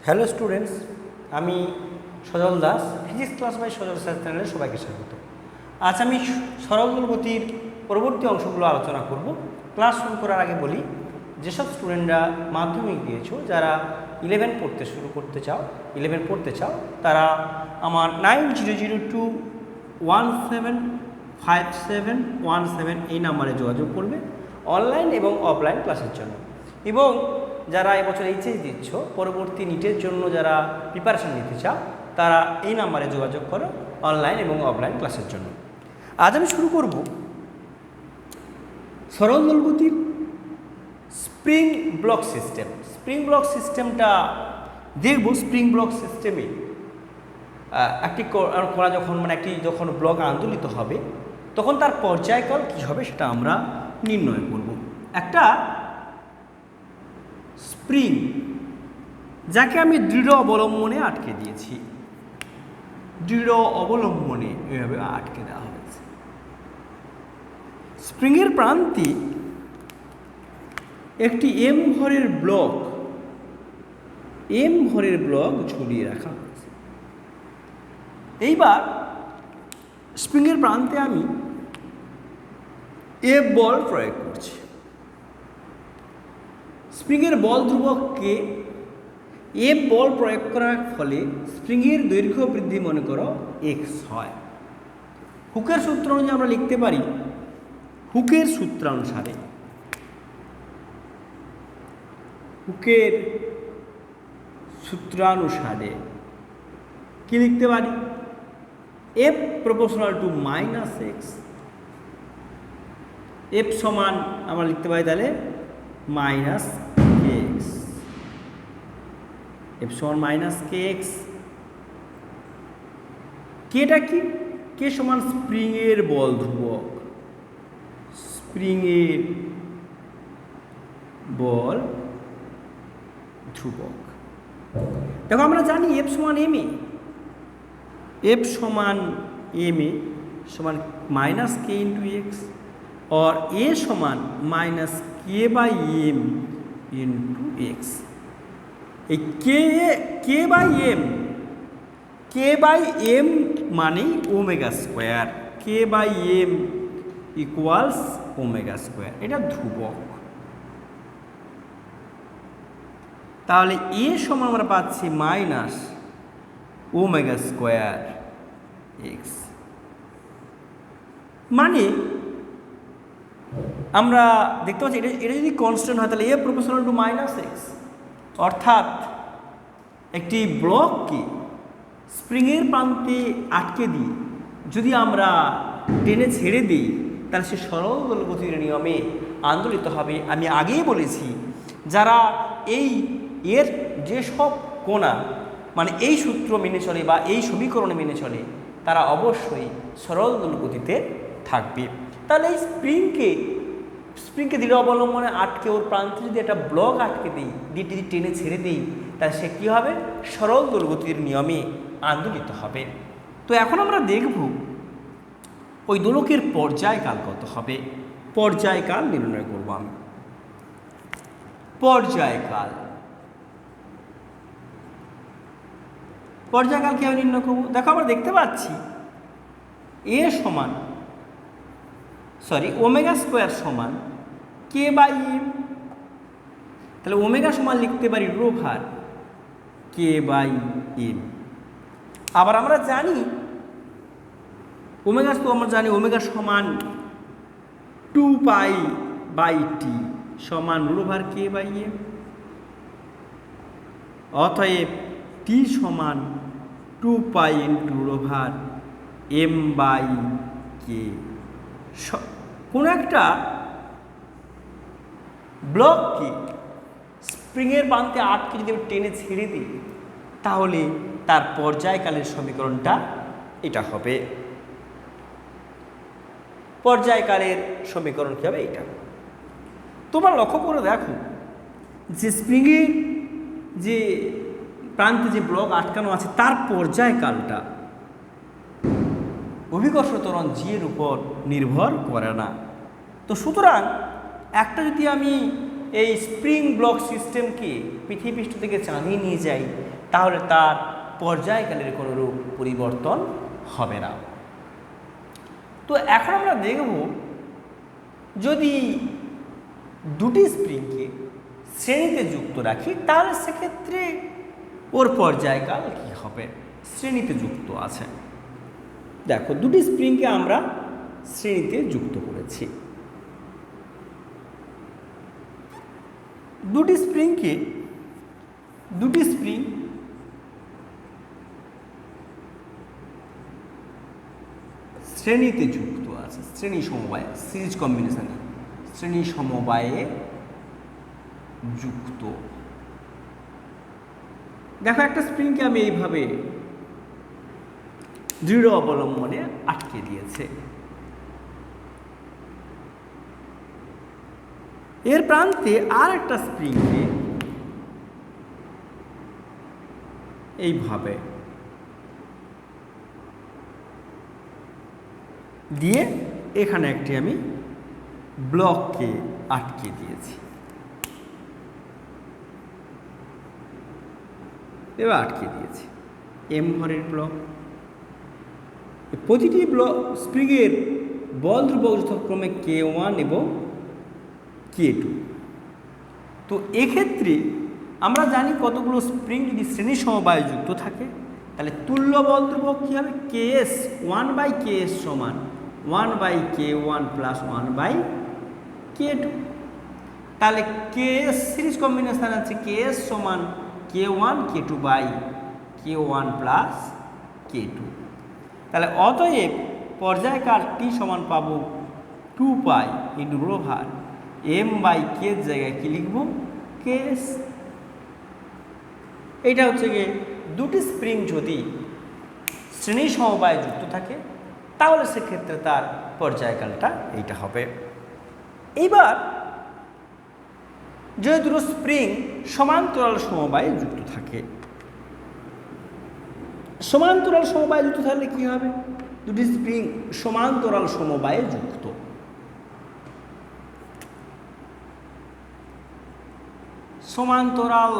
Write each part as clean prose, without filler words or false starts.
Hello students, আমি Sajal Das, physics class by Sajal sir চ্যানেলে সবাইকে স্বাগত। আজ আমি সরল গতির পরবর্তী অংশগুলো আলোচনা করব। ক্লাস শুরু করার আগে বলি, যেসব স্টুডেন্টরা মাধ্যমিক দিয়েছো, যারা 11 পড়তে চাও তারা আমার 9002175717 এই নাম্বারে যোগাযোগ করবে অনলাইন এবং অফলাইন ক্লাসের জন্য। এবং যারা এবছর এইচএস দিচ্ছ, পরবর্তী নিটের জন্য যারা প্রিপারেশন নিতে চাও, তারা এই নাম্বারে যোগাযোগ করো অনলাইন এবং অফলাইন ক্লাসের জন্য। আজ আমি শুরু করব সরল দোলগতির spring block system. Spring block সিস্টেমটা দেখব। স্প্রিং ব্লক সিস্টেমে একটি যখন ব্লক আন্দোলিত হবে, তখন তার পর্যায়কাল কী হবে সেটা আমরা নির্ণয় করব। একটা স্প্রিং, যাকে আমি দৃঢ় অবলম্বনে আটকে দিয়েছি, দৃঢ় অবলম্বনে এভাবে আটকে দেওয়া হয়েছে। স্প্রিংয়ের প্রান্তে একটি এম ভরের ব্লক ঝুলিয়ে রাখা হয়েছে। এইবার স্প্রিংয়ের প্রান্তে আমি এফ বল প্রয়োগ করছি। স্প্রিংয়ের বল ধ্রুবককে এফ বল প্রয়োগ করার ফলে স্প্রিংয়ের দৈর্ঘ্য বৃদ্ধি মনে করো এক্স হয়। হুকের সূত্র অনুযায়ী আমরা লিখতে পারি, হুকের সূত্রানুসারে কি লিখতে পারি? F proportional to minus x. F সমান আমরা লিখতে পারি তাহলে মাইনাস কে এক্স। এফ সমান মাইনাস কে এক্স। কেটা কি? কে সমান স্প্রিংয়ের বল ধ্রুবক, স্প্রিংয়ের বল ধ্রুবক। দেখো, আমরা জানি এফ সমান এম এ, एफ समान एम ए समान माइनस के इंटू एक्स और ए समान minus k by m into x. K by m माने omega square, k by m equals omega square, এটা ধ্রুবক। তাহলে এ সমান আমরা পাচ্ছি মাইনাস ওমেগা স্কোয়ার এক্স। মানে আমরা দেখতে পাচ্ছি এটা যদি কনস্ট্যান্ট হয় তাহলে এ প্রপোর্শনাল টু মাইনাস এক্স, অর্থাৎ একটি ব্লককে স্প্রিংয়ের প্রান্তে আটকে দিই যদি আমরা টেনে ছেড়ে দিই, তাহলে সে সরল দোলগতির নিয়মে আন্দোলিত হবে। আমি আগেই বলেছি, যারা এর যেসব কোণা মানে এই সূত্র মেনে চলে বা এই সমীকরণ মেনে চলে, তারা অবশ্যই সরল দোলগতিতে থাকবে। তাহলে এই স্প্রিংকে দৃঢ় অবলম্বনে আটকে ওর প্রান্তে যদি একটা ব্লক আটকে দিই, যদি টেনে ছেড়ে দিই, তাহলে সে কী হবে? সরল দোলগতির নিয়মে আন্দোলিত হবে। তো এখন আমরা দেখব ওই দোলকের পর্যায়কাল কত হবে। পর্যায়কাল নির্ণয় করব আমি। পর্যায়কাল কীভাবে নির্ণয় করব? দেখো, আমরা দেখতে পাচ্ছি ওমেগা স্কোয়ার সমান কে বাই এম। তাহলে ওমেগা সমান লিখতে পারি রো ভার কে বাই এম। আবার আমরা জানি ওমেগা সমান 2 পাই বাই টি সমান রো ভার কে বাই এম। অতএব টি সমান 2 পাই ইন্টু রো ভার এম বাই কে। কোনো একটা ব্লককে স্প্রিংয়ের প্রান্তে আটকে যদি আমি টেনে ছেড়ে দিই, তাহলে তার পর্যায়কালের সমীকরণটা এটা হবে। পর্যায়কালের সমীকরণ কী হবে? এটা তোমরা লক্ষ্য করে দেখো যে স্প্রিংয়ের যে প্রান্তে যে ব্লক আটকানো আছে তার পর্যায়কালটা অভিকর্ষ ত্বরণ জি এর উপর নির্ভর করে না। তো সুতরাং একটা যদি আমি এই স্প্রিং ব্লক সিস্টেমকে পৃথিবীপৃষ্ঠ থেকে চালিয়ে নিয়ে যাই, তাহলে তার পর্যায়কালের কোনো রূপ পরিবর্তন হবে না। তো এখন আমরা দেখব, যদি দুটি স্প্রিংকে শ্রেণীতে যুক্ত রাখি তাহলে সেক্ষেত্রে ওর পর্যায়কাল কী হবে। শ্রেণীতে যুক্ত আছে, দেখো দুটি স্প্রিংকে আমরা শ্রেণীতে যুক্ত করেছি। দুটি স্প্রিং শ্রেণীতে যুক্ত আছে, শ্রেণী সমবায়ে, সিরিজ কম্বিনেশনে শ্রেণী সমবায়ে যুক্ত। দেখো একটা স্প্রিংকে আমি এইভাবে দৃঢ় অবলম্বনে আটকে দিয়েছে। এর প্রান্তে আর একটা স্প্রিংকে এইভাবে দিয়ে এখানে একটি আমি ব্লককে আটকে দিয়েছি। এবার আটকে দিয়েছি এম ভরের ব্লক। প্রতিটি ব্লক স্প্রিংয়ের বল ধ্রুবক যথাক্রমে K1 এবং K2। তো এক্ষেত্রে আমরা জানি কতগুলো স্প্রিং যদি শ্রেণী সমবায়ে যুক্ত থাকে তাহলে তুল্য বল ধ্রুবক কী হবে, KS 1/KS সমান 1/K1 প্লাস 1/K2। তাহলে KS সিরিজ কম্বিনেশন আছে, KS সমান K1 K2/K1 প্লাস K2। তাহলে অতএব পর্যায়কাল T সমান পাবো 2π ইন্টু রোভার M/K জায়গায় কি লিখব, KS। এটা হচ্ছে গিয়ে দুটি স্প্রিং যদি শ্রেণী সমবায়ে যুক্ত থাকে তাহলে সেক্ষেত্রে তার পর্যায়কালটা এইটা হবে। এইবার যদি দুটো স্প্রিং সমান্তরাল সমবায়ে যুক্ত থাকে, সমান্তরাল সমবায়ে যুক্ত থাকলে কি হবে, দুটি স্প্রিং সমান্তরাল সমবায়ে যুক্ত। সমান্তরাল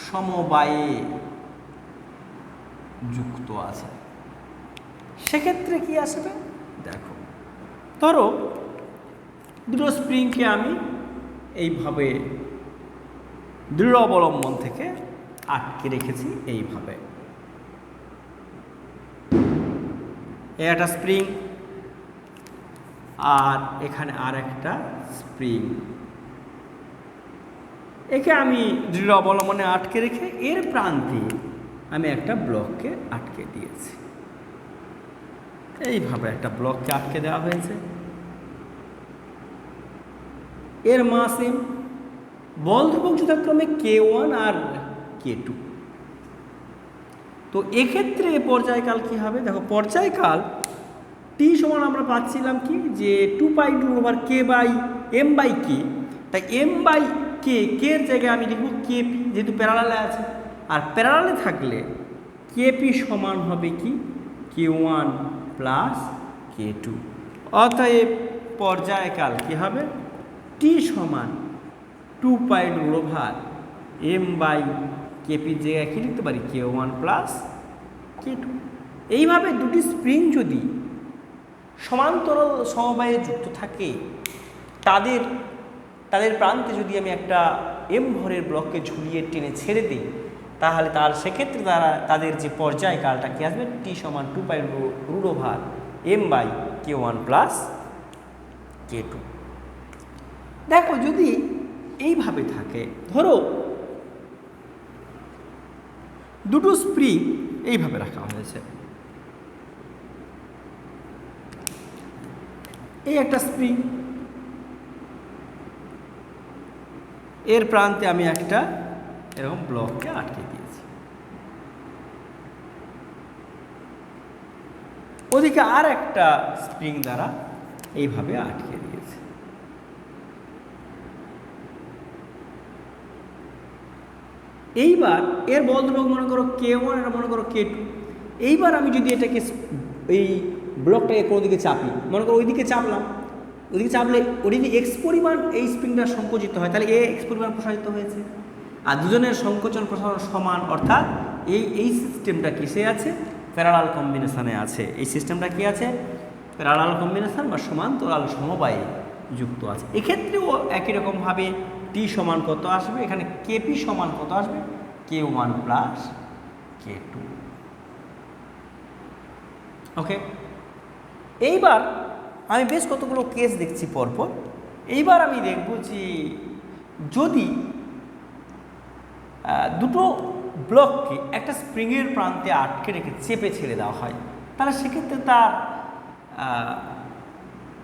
সমবায়ে যুক্ত আছে, সেক্ষেত্রে কি আসবে, দেখো ধরো দুটো স্প্রিংকে আমি এইভাবে দৃঢ় অবলম্বন থেকে আটকে রেখেছি এইভাবে। একটা স্প্রিং আর এখানে আর একটা স্প্রিং, একে আমি দৃঢ় অবলম্বনে আটকে রেখে এর প্রান্তে আমি একটা ব্লককে আটকে দিয়েছি। এইভাবে একটা ব্লককে আটকে দেওয়া হয়েছে। এর মাস M, বল ধ্রুবক যথাক্রমে K1 আর K2। তো এক্ষেত্রে পর্যায়কাল কি হবে, দেখো পর্যায়কাল T সমান আমরা পাচ্ছিলাম কি, যে 2π × K/M/K। তাই M/K, K এর জায়গায় আমি লিখব KP, যেহেতু প্যারালালে আছে। আর প্যারালালে থাকলে KP সমান হবে কি, K1 প্লাস K2। অতএব পর্যায়কাল কি হবে, T সমান 2π / M/KP জায়গায় কি লিখতে পারি, K1 প্লাস K2। এইভাবে দুটি স্প্রিং যদি সমান্তরাল সমবায়ে যুক্ত থাকে তাদের প্রান্তে যদি আমি একটা M ভরের ব্লককে ঝুলিয়ে টেনে ছেড়ে দিই তাহলে সেক্ষেত্রে তাদের যে পর্যায়কালটা কি আসবে, T সমান 2π √ M/K1 প্লাস K2। দেখো যদি এইভাবে থাকে, ধরো দুটো স্প্রিং এইভাবে রাখা হয়েছে, এই একটা স্প্রিং, এর প্রান্তে আমি একটা এরকম ব্লককে আটকে দিয়েছি। ওদিকে আর একটা স্প্রিং দ্বারা এইভাবে আটকে দিয়েছে। এইবার এর বল ধ্রুবক মনে করো K1, এটা মনে করো K2। এইবার আমি যদি এটাকে এই ব্লকটাকে কোনো দিকে চাপি, মনে করো ওইদিকে চাপলাম, ওদিকে চাপলে ওটি যদি এক্স পরিমাণ এই স্প্রিংটা সংকুচিত হয় তাহলে এ এক্স পরিমাণ প্রসারিত হয়েছে, আর দুজনের সংকোচন প্রসারণ সমান, অর্থাৎ এই সিস্টেমটা কিসে আছে? প্যারালাল কম্বিনেশানে আছে। এই সিস্টেমটা কি আছে? প্যারালাল কম্বিনেশান বা সমান্তরাল সমবায়ে যুক্ত আছে। এক্ষেত্রেও একই রকমভাবে টি সমান কত আসবে? এখানে কেপি সমান কত আসবে? K1 plus K2। ওকে, এইবার আমি বেশ কতগুলো কেস দেখছি পরপর। এইবার আমি দেখব যে যদি দুটো ব্লককে একটা স্প্রিংয়ের প্রান্তে আটকে রেখে চেপে ছেড়ে দেওয়া হয়, তাহলে সেক্ষেত্রে তার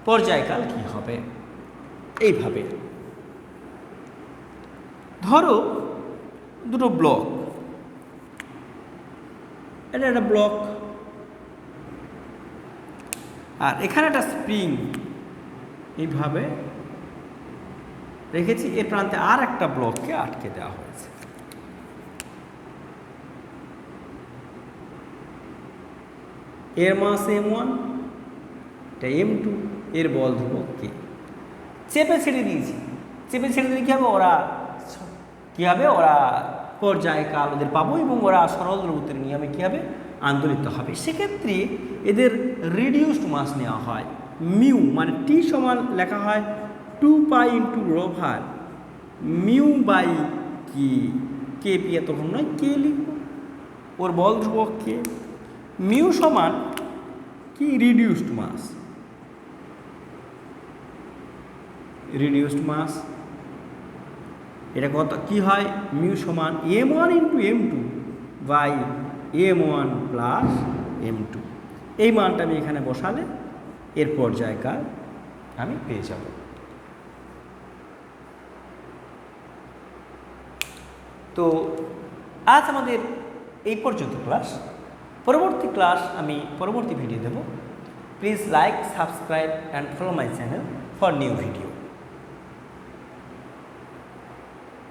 পর্যায়কাল কি হবে? এইভাবে ধরো দুটো ব্লক, এটা একটা ব্লক, আর এখানে একটা স্প্রিং এইভাবে রেখেছি, এর প্রান্তে আর একটা ব্লককে আটকে দেওয়া হয়েছে। এর মাস M1, এটা M2, এর বল ধ্রুবক K। চেপে ছেড়ে দিয়েছি, চেপে ছেড়ে দিলে কী হবে? ওরা পর্যায়কাল ওদের পাবো এবং ওরা সরল দ্রবত্বের নিয়মে কী হবে? আন্দোলিত হবে। সেক্ষেত্রে এদের রিডিউসড মাস নেওয়া হয় মিউ, মানে টি সমান লেখা হয় 2π ইন্টু রোভার মিউ বাই কে পি, তখন নয় কে লিখব, ওর বল ধ্রুবক কে। মিউ সমান কি? রিডিউসড মাস, রিডিউসড মাস। এটা কত কি হয়? মিউ সমান M1 into M2 by M1 plus M2। এই মানটা আমি এখানে বসালে এর পর্যায়কাল আমি পেয়ে যাব। তো আজ আমাদের এই পর্যন্ত ক্লাস। পরবর্তী ক্লাস আমি পরবর্তী ভিডিও দেব। Please like, subscribe and follow my channel for new video.